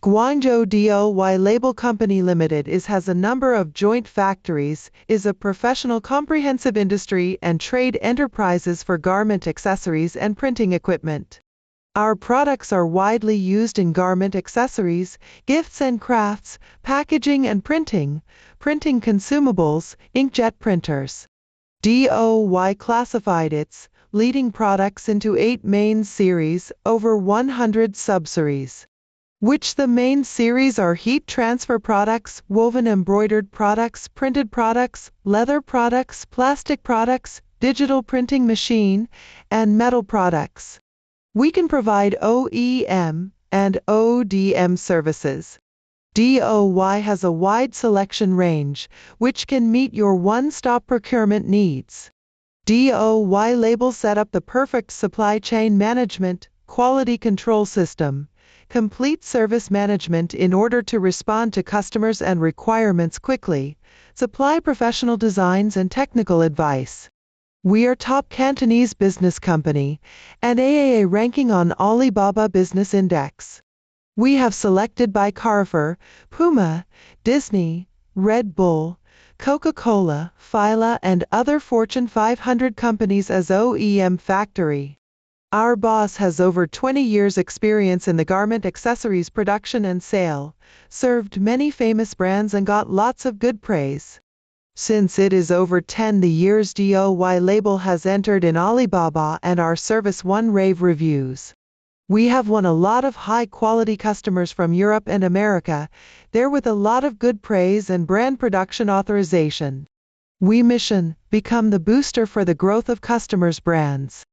Guangzhou DOY Label Company Limited has a number of joint factories, is a professional comprehensive industry and trade enterprises for garment accessories and printing equipment. Our products are widely used in garment accessories, gifts and crafts, packaging and printing consumables, inkjet printers. DOY classified its leading products into 8 main series, over 100 sub-series. Which the main series are heat transfer products, woven embroidered products, printed products, leather products, plastic products, digital printing machine, and metal products. We can provide OEM and ODM services. DOY has a wide selection range, which can meet your one-stop procurement needs. DOY Label set up the perfect supply chain management, quality control system, complete service management in order to respond to customers and requirements quickly, supply professional designs and technical advice. We are top Cantonese business company and AAA ranking on Alibaba Business Index. We have selected by Carrefour, PUMA, Disney, Red Bull, Coca-Cola, FILA and other Fortune 500 companies as OEM factory. Our boss has over 20 years experience in the garment accessories production and sale, served many famous brands and got lots of good praise. Since it is over 10 the years DOY Label has entered in Alibaba and our service won rave reviews. We have won a lot of high-quality customers from Europe and America, there with a lot of good praise and brand production authorization. We mission, become the booster for the growth of customers' brands.